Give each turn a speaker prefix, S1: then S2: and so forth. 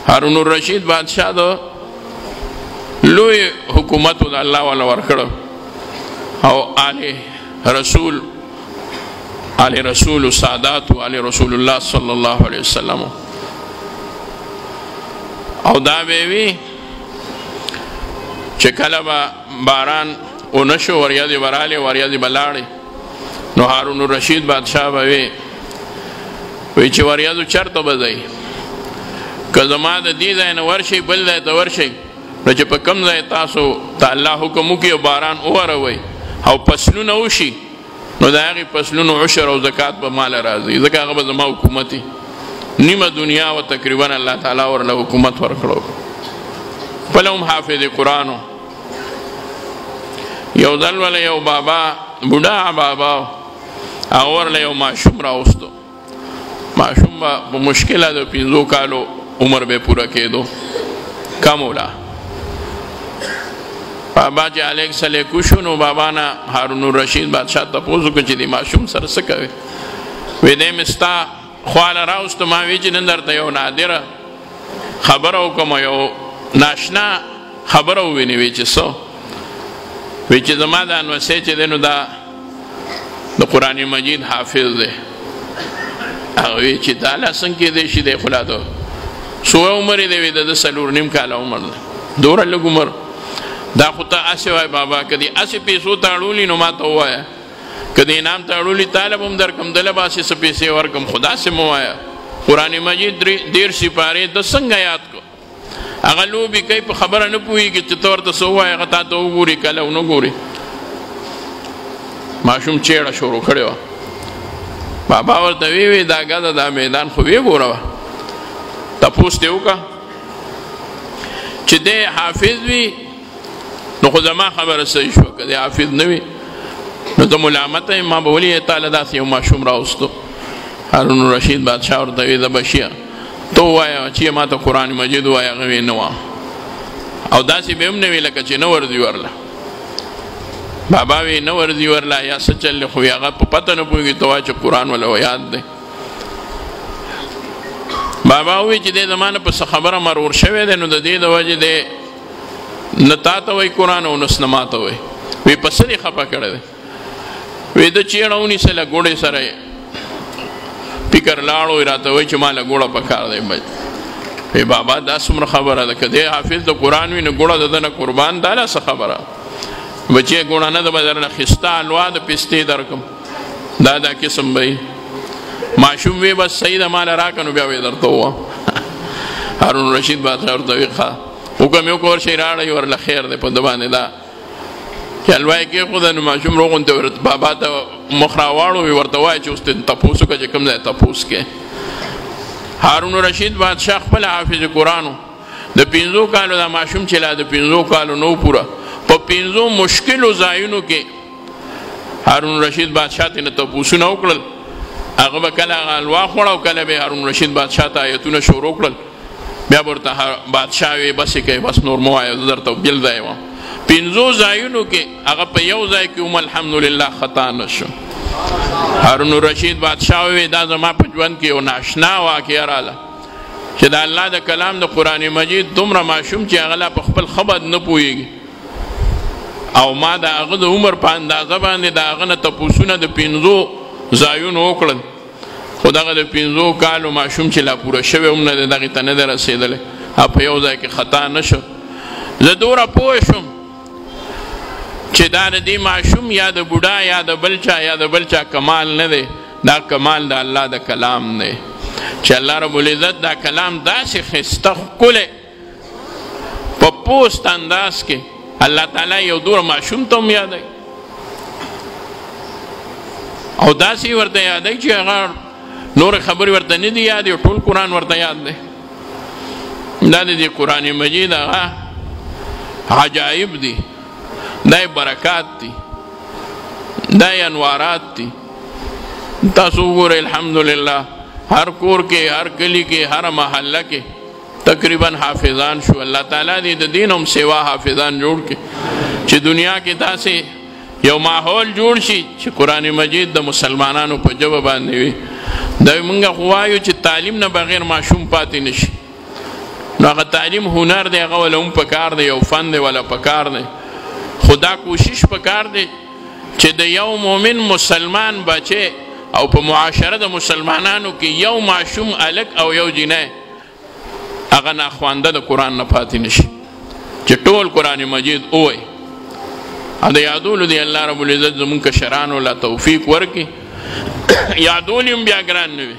S1: هارون الرشید بادشاہ دو لوی حکومت د الله والا ورکړو او آل رسول سادات و آل رسول الله صلی الله علیه وسلم او دا بیوی چې کله به باران ونشو وریاضی برالی وریاضی بلاړی نو هارون الرشید بادشاہ به وی چې وریاضو چرته به ځئ که زما د دې ځای نه ورشئ بل ځای ته ورشئ نو چې په کوم ځای تاسو ته الله حکم وکړي او باران ووروئ او فصلونه وشي نو د هغې فصلونو عشر او زکات به ماله راځي ځکه هغه به زما حکومت وي نیمه دنیا و تقریبا الله تعالی ورله حکومت ورکړو خپله هم حافظ قرآن و یو ځل وله یو بابا بوډا بابا هغه ورله یو ماشوم راوستو ماشوم به په مشکله د 5 کالو عمر به پوره کېدو کم ولا بابا چې الګ سلی کوشو نو بابا نه هارون الرشید بادشاہ تپوس وکړ چې د ماشوم سره څه کوې وی دی مې ستا خواله راوستو ما وی چې نن درته یو نادره خبره وکړم یو ناشنا خبره ووینې وی چې څه وی چې زما دا انوسی چې دی نو دا د قرآن مجید حافظ دی هغه وی چې دا لا څنګه کېدی شي دی خو لا د څومره عمر یې دی وی د 4.5 کاله عمر دی دومره لږ عمر دا خو ته هسې وایه بابا که دې هسې پیسو ته اړولي نو ما ته ووایه که د انعام ته اړولي تاله به هم درکړم دله به هسې څه پیسې ورکړم خو داسې مه وایه قرآن مجید 13 سپارې ته څنګه یاد کړو هغه لوبې کوي په خبره نه پوهېږي چې ته ورته څه ووایې هغه تا ته وګوري کله ونه ګوري ماشوم چیړه شروع کړې وه بابا ورته وی دا ګده دا میدان خو ویې ګوره تپوس دې وکړه چې دی حافظ وي نو خو زما خبره صحیح شوه که دی حافظ نه وي نو ته ملامته یې ما به ولې تاله داسې یو ماشوم راوستو هارون الرشید بادشاه ورته وی زه به شیه ته ووایه چې ما ته قرآن مجید ووایه هغه وی نه وه او داسې به هم نه وي لکه چې نه ورځي ورله بابا وی نه ورځي ورله یا څه چل دی خو هغه په پته نه پوهېږي ته وایه چې قرآن وله یاد دی بابا وی چې دی زما نه په څه خبره مرور شوی دی نو د دې د وجې دی نه تا ته وایي قرآن او نس نه ما ته وایي وی په څه دې خفه کړی دی وی د چیړه ونیسله ګوړې سره یې فکر لاړو راته وایي چې ما له ګوړه پکار دی وی بابا دا څومره خبره ده که دی حافظ د قرآن وي نو ګوړه د ده نه قربان دا لا څه خبره بچی ګوړه نه ده به درنه خسته حلوا د پستې درکړم دا قسم به وي ماشوم وی بس صحیح ده ماله راکړه نو بیا وی درته ووه هارون رشید بادشاه ورته وی ښه حکم یې وکړه ورشئ راړئ ورله خیر دی په ده باندې دا چې حلوا یې کېښوده نو ماشوم روغونته بابا ته مخ راواړو ورته وایه چې اوس ته تپوس وکړه چې کوم ځای تپوس کې هارون الرشید بادشاه خپل حافظ قرآن د 5 کالو دا ماشوم چې لا د 5 کالو نو پوره په 5 مشکلو ځایونو کې هارون الرشید بادشاه ته نه تپوسونه وکړل هغه به کله هغه حلوا خوړه او کله به هارون الرشید بادشاه ته آیتونه شروع کړل بیا به ورته بادشاه وی بس یې کوي بس نور مه وایه زه درته بل ځای وم 5 ځایونو کې هغه په یو ځای کې هم الحمدلله خطا نه شو هارون الرشید بادشاه وی دا زما په ژوند کې یو ناشنا واقعه راله چې د الله د کلام د قرآن مجید دومره ماشوم چې هغه لا په خپل خبر نه پوهېږي او ما د هغه د عمر په اندازه باندې د هغه نه تپوسونه د 5 ځایونو وکړل خو دغه د 5 کالو ماشوم چې لا پوره شوی هم نه دی دغې ته نه دی رسېدلی او په یو ځای کې خطا نه شو زه دومره پوه شوم چې دا د دې ماشوم یا د بوډا یا د بل چا کمال نه دی دا کمال د الله د کلام دی چې الله رب العزت دا کلام داسې ښایسته ښکلی په پوست انداز کې الله تعالی یو دومره ماشوم ته هم یادوي او داسې ورته یادوي چې هغه نور خبرې ورته نه دي یادې ټول قرآن ورته یاد دی دا د دې قرآن مجید هغه عجایب دي دا برکات دي دا انوارات دي تاسو وګورئ الحمدلله هر کور کې هر کلی کې هر محله کې تقریبا حافظان شو الله تعالی دې د دین هم سوا حافظان جوړ کړي چې دنیا کې داسې یو ماحول جوړ شي چې قرآن مجید د مسلمانانو په ژبه باندې وي دا موږ خو وایو چې تعلیم نه بغیر ماشوم پاتې نشي نو هغه تعلیم هنر دی، هغه ولا هم پکار دی، یو فن دی ولا پکار دی. خدا کوشش پکار دی چې د یو مؤمن مسلمان بچه او په معاشره د مسلمانانو کې یو معشوم الک او یو جنۍ هغه ناخوانده د قرآن نه پاتې نشي، چې ټول قرآن مجید ووایي. د یادولو دی الله رب العزت زمونږ کشرانو له توفیق ورکړي. یادول هم بیا ګران نه وي.